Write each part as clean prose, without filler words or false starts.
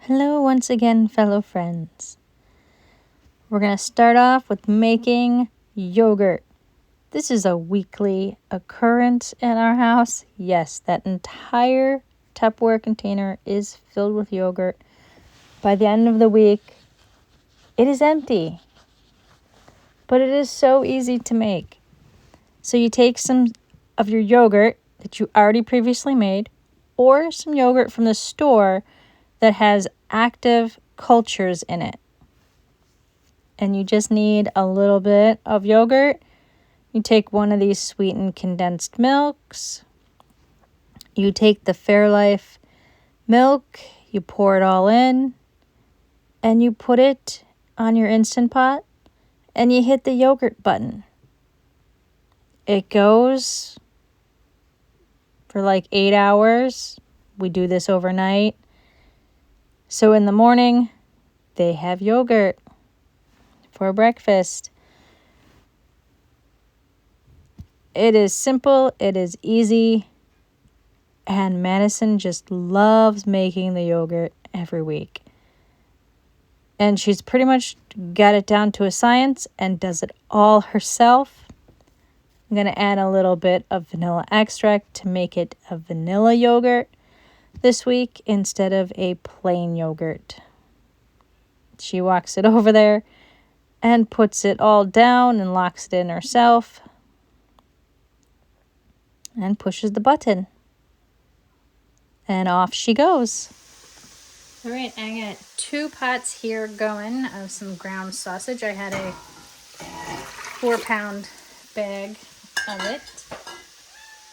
Hello once again, fellow friends. We're going to start off with making yogurt. This is a weekly occurrence in our house. Yes, that entire Tupperware container is filled with yogurt. By the end of the week, it is empty. But it is so easy to make. So you take some of your yogurt that you already previously made, or some yogurt from the store that has active cultures in it. And you just need a little bit of yogurt. You take one of these sweetened condensed milks. You take the Fairlife milk, you pour it all in, and you put it on your Instant Pot, and you hit the yogurt button. It goes for like 8 hours. We do this overnight. So in the morning, they have yogurt for breakfast. It is simple, it is easy, and Madison just loves making the yogurt every week. And she's pretty much got it down to a science and does it all herself. I'm going to add a little bit of vanilla extract to make it a vanilla yogurt this week instead of a plain yogurt. She walks it over there and puts it all down and locks it in herself and pushes the button. And off she goes. All right, I got 2 pots here going of some ground sausage. I had a 4-pound bag of it.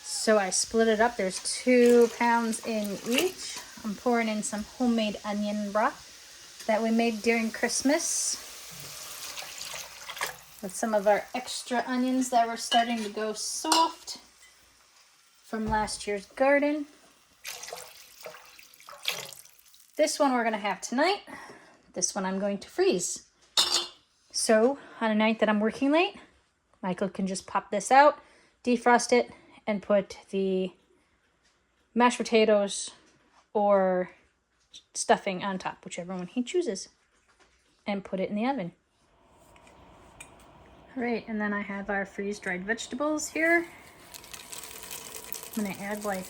So I split it up. There's 2 pounds in each. I'm pouring in some homemade onion broth that we made during Christmas with some of our extra onions that were starting to go soft from last year's garden. This one we're going to have tonight. This one I'm going to freeze. So on a night that I'm working late, Michael can just pop this out, defrost it, and put the mashed potatoes or stuffing on top, whichever one he chooses, and put it in the oven. All right, and then I have our freeze-dried vegetables here. I'm going to add like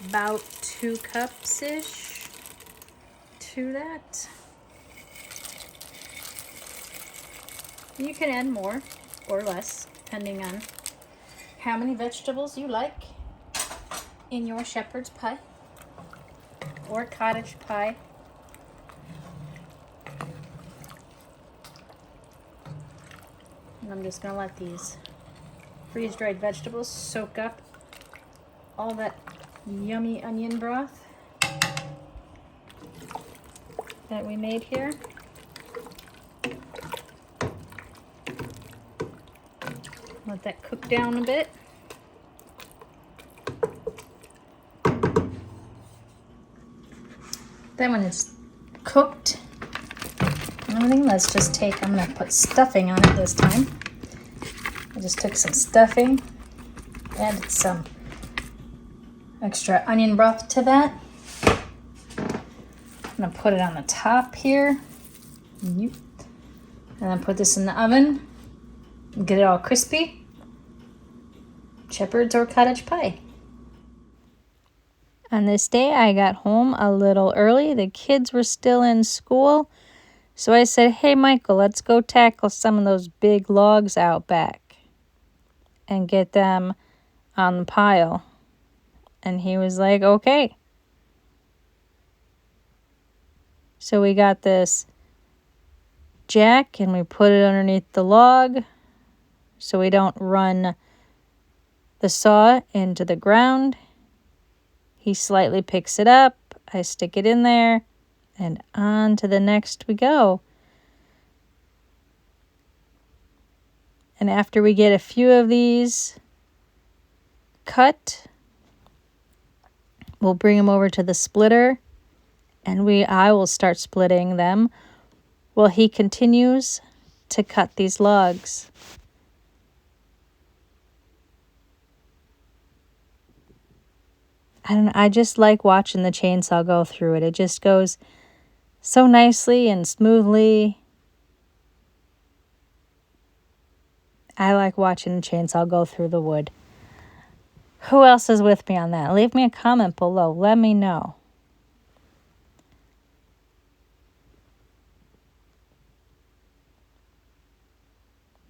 about 2 cups-ish to that. You can add more or less, depending on how many vegetables you like in your shepherd's pie or cottage pie. And I'm just going to let these freeze-dried vegetables soak up all that yummy onion broth that we made here. Let that cook down a bit. Then when it's cooked and everything, let's just I'm going to put stuffing on it this time. I just took some stuffing, added some extra onion broth to that. I'm going to put it on the top here. And then put this in the oven and get it all crispy. Shepherd's or cottage pie. On this day, I got home a little early. The kids were still in school. So I said, hey, Michael, let's go tackle some of those big logs out back and get them on the pile. And he was like, okay. So we got this jack and we put it underneath the log so we don't run the saw into the ground. He slightly picks it up. I stick it in there and on to the next we go. And after we get a few of these cut, we'll bring them over to the splitter and I will start splitting them while he continues to cut these logs. I just like watching the chainsaw go through it. It just goes so nicely and smoothly. I like watching a chainsaw go through the wood. Who else is with me on that? Leave me a comment below. Let me know.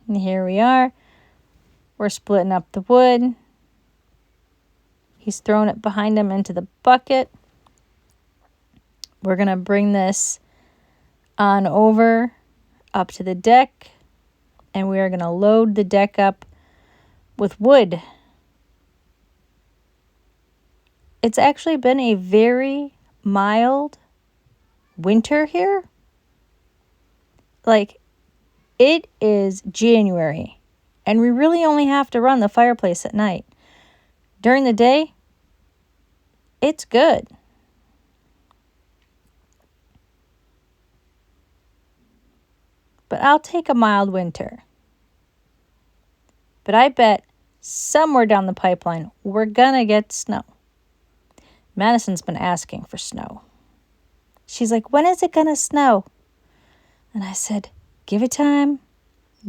And here we are. We're splitting up the wood. He's throwing it behind him into the bucket. We're going to bring this on over up to the deck. And we are going to load the deck up with wood. It's actually been a very mild winter here. Like, it is January, and we really only have to run the fireplace at night. During the day, it's good. But I'll take a mild winter. But I bet somewhere down the pipeline, we're gonna get snow. Madison's been asking for snow. She's like, when is it gonna snow? And I said, give it time.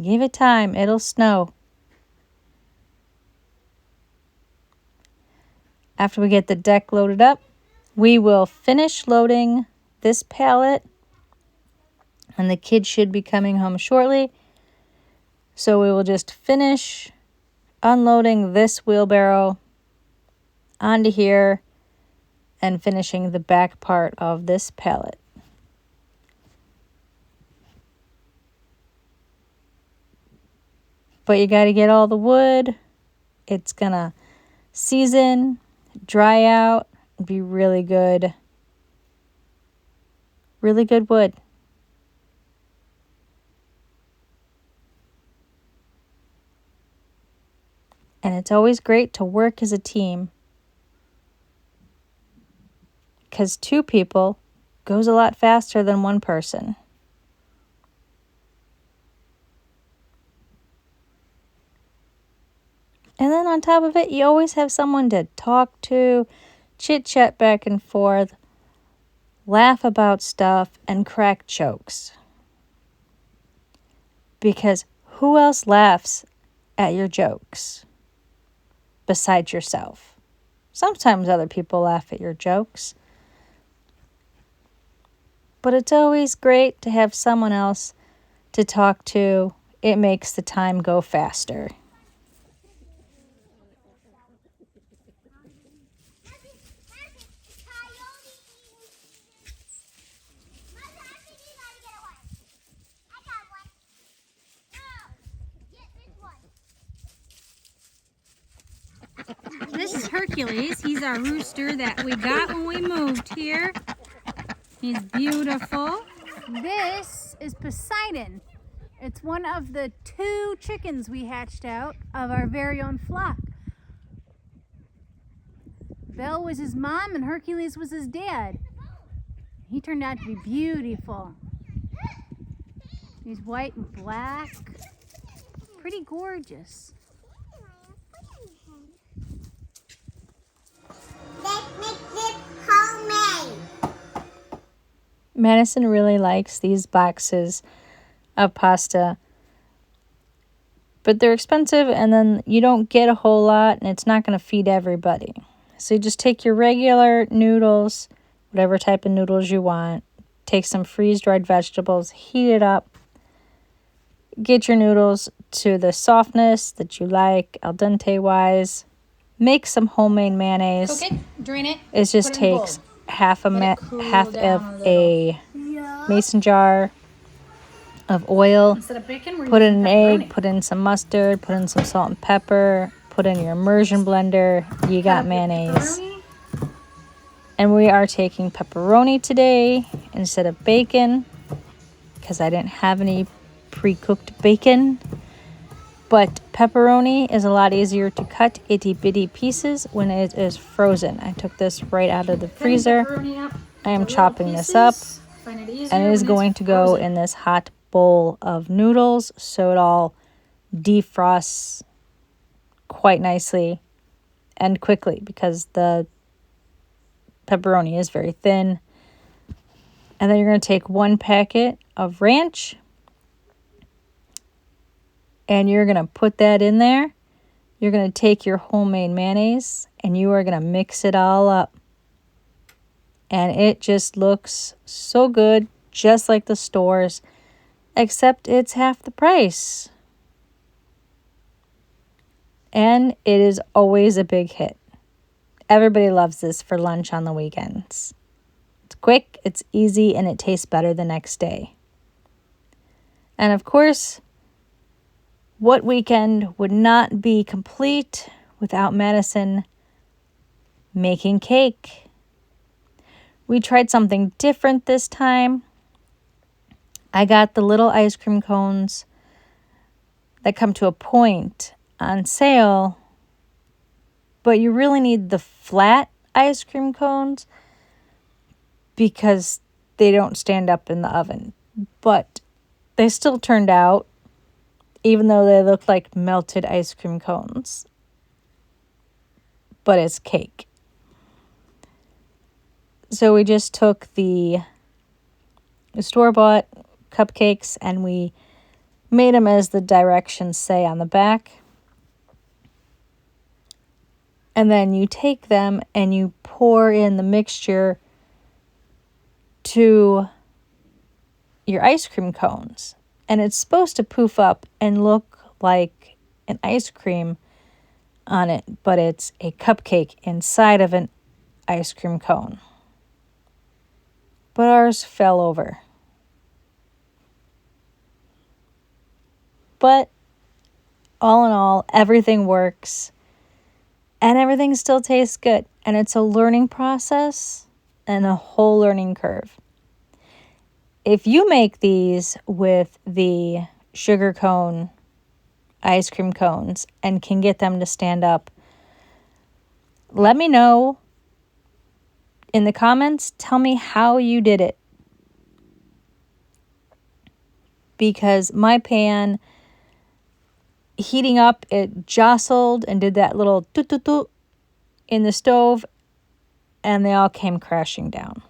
Give it time. It'll snow. After we get the deck loaded up, we will finish loading this pallet. And the kids should be coming home shortly. So we will just finish unloading this wheelbarrow onto here and finishing the back part of this pallet. But you got to get all the wood. It's going to season, dry out, be really good. Really good wood. And it's always great to work as a team. Because 2 people goes a lot faster than 1 person. And then on top of it, you always have someone to talk to, chit-chat back and forth, laugh about stuff, and crack jokes. Because who else laughs at your jokes besides yourself? Sometimes other people laugh at your jokes. But it's always great to have someone else to talk to. It makes the time go faster. This is Hercules. He's our rooster that we got when we moved here. He's beautiful. This is Poseidon. It's one of the 2 chickens we hatched out of our very own flock. Belle was his mom and Hercules was his dad. He turned out to be beautiful. He's white and black. Pretty gorgeous. Madison really likes these boxes of pasta. But they're expensive, and then you don't get a whole lot, and it's not going to feed everybody. So you just take your regular noodles, whatever type of noodles you want. Take some freeze-dried vegetables, heat it up. Get your noodles to the softness that you like, al dente-wise. Make some homemade mayonnaise. Cook it, drain it. It just takes half of a mason jar of oil. Instead of bacon, we're Put in using an egg, pepperoni. put in some mustard, put in some salt and pepper, put in your immersion blender. You got mayonnaise. Pepperoni. And we are taking pepperoni today instead of bacon because I didn't have any pre-cooked bacon. But pepperoni is a lot easier to cut itty bitty pieces when it is frozen. I took this right out of the freezer. I am chopping this up, and it is going to go in this hot bowl of noodles so it all defrosts quite nicely and quickly because the pepperoni is very thin. And then you're going to take 1 packet of ranch and you're going to put that in there. You're going to take your homemade mayonnaise and you are going to mix it all up. And it just looks so good, just like the stores, except it's half the price. And it is always a big hit. Everybody loves this for lunch on the weekends. It's quick, it's easy, and it tastes better the next day. And of course, what weekend would not be complete without Madison making cake? We tried something different this time. I got the little ice cream cones that come to a point on sale, but you really need the flat ice cream cones because they don't stand up in the oven. But they still turned out, even though they look like melted ice cream cones. But it's cake. So we just took the store-bought cupcakes and we made them as the directions say on the back. And then you take them and you pour in the mixture to your ice cream cones. And it's supposed to poof up and look like an ice cream on it, but it's a cupcake inside of an ice cream cone. But ours fell over. But all in all, everything works. And everything still tastes good. And it's a learning process and a whole learning curve. If you make these with the sugar cone ice cream cones and can get them to stand up, let me know in the comments. Tell me how you did it. Because my pan heating up, it jostled and did that little toot-toot-toot in the stove, and they all came crashing down.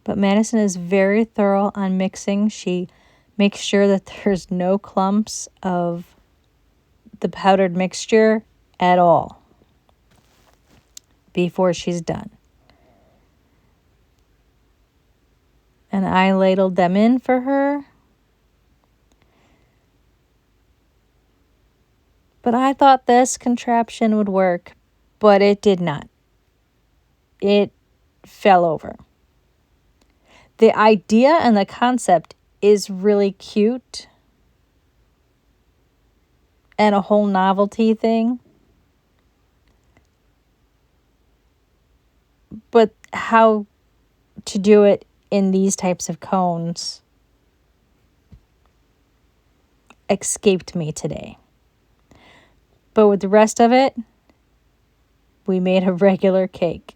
But Madison is very thorough on mixing. She makes sure that there's no clumps of the powdered mixture at all before she's done. And I ladled them in for her. But I thought this contraption would work, but it did not. It fell over. The idea and the concept is really cute and a whole novelty thing. But how to do it in these types of cones escaped me today. But with the rest of it, we made a regular cake.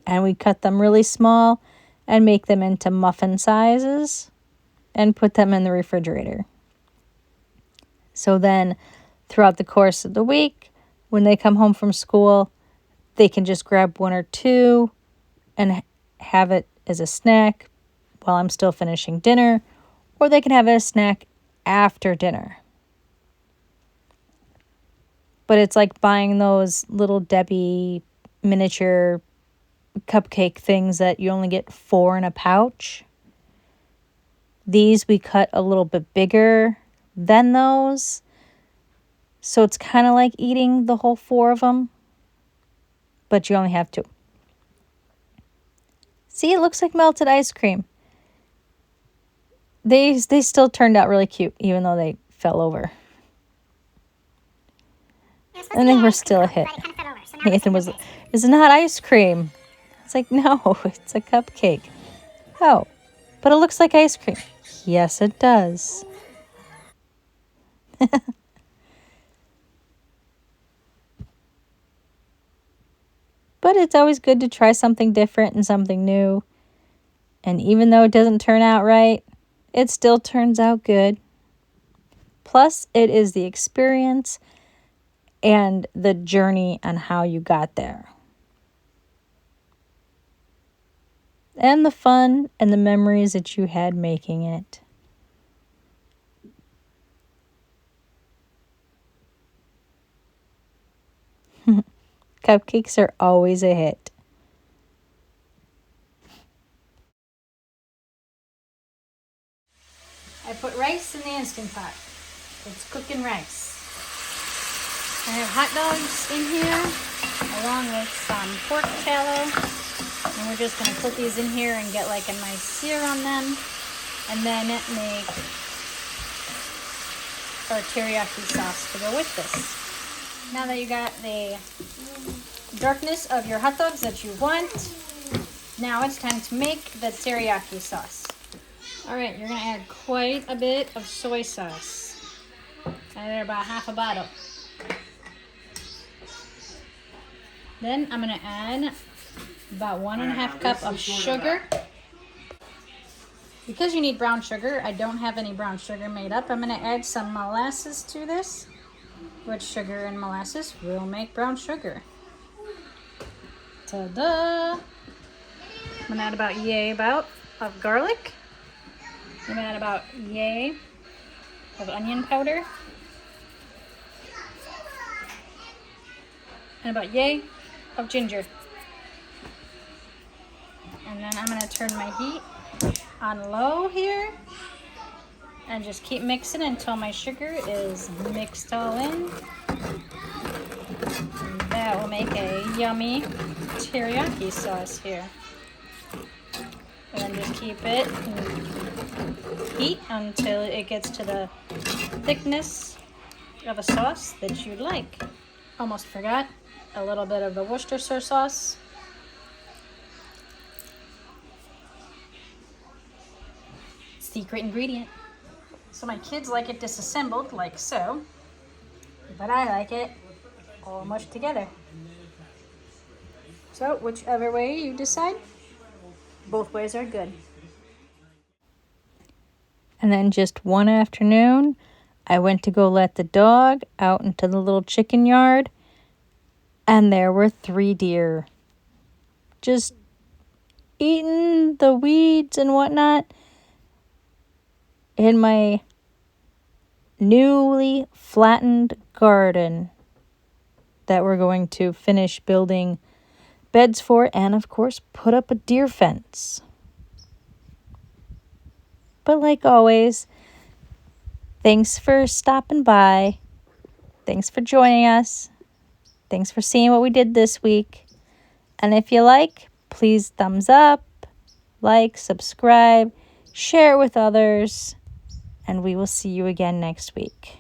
And we cut them really small and make them into muffin sizes and put them in the refrigerator. So then throughout the course of the week, when they come home from school, they can just grab 1 or 2 and have it as a snack while I'm still finishing dinner, or they can have it as a snack after dinner. But it's like buying those little Debbie miniature cupcake things that you only get 4 in a pouch. These we cut a little bit bigger than those. So it's kind of like eating the whole 4 of them, but you only have 2. See, it looks like melted ice cream. They still turned out really cute, even though they fell over. And they were still a hit. Nathan was, it's not ice cream. It's like, no, it's a cupcake. Oh, but it looks like ice cream. Yes, it does. But it's always good to try something different and something new. And even though it doesn't turn out right, it still turns out good. Plus, it is the experience and the journey on how you got there. And the fun and the memories that you had making it. Cupcakes are always a hit. I put rice in the Instant Pot. It's cooking rice. I have hot dogs in here along with some pork tallow. And we're just going to put these in here and get like a nice sear on them. And then make our teriyaki sauce to go with this. Now that you got the darkness of your hot dogs that you want, now it's time to make the teriyaki sauce. Alright, you're going to add quite a bit of soy sauce. I added about half a bottle. Then I'm going to add about 1.5 cups of sugar. Because you need brown sugar, I don't have any brown sugar made up. I'm going to add some molasses to this, which sugar and molasses will make brown sugar. Ta-da! I'm going to add about about of garlic. I'm going to add about of onion powder. And about of ginger. And then I'm going to turn my heat on low here and just keep mixing until my sugar is mixed all in. And that will make a yummy teriyaki sauce here. And then just keep it heat until it gets to the thickness of a sauce that you'd like. Almost forgot a little bit of the Worcestershire sauce. Secret ingredient. So my kids like it disassembled like so, but I like it all mushed together. So whichever way you decide, both ways are good. And then just one afternoon, I went to go let the dog out into the little chicken yard, and there were 3 deer just eating the weeds and whatnot in my newly flattened garden that we're going to finish building beds for and, of course, put up a deer fence. But like always, thanks for stopping by. Thanks for joining us. Thanks for seeing what we did this week. And if you like, please thumbs up, like, subscribe, share it with others, and we will see you again next week.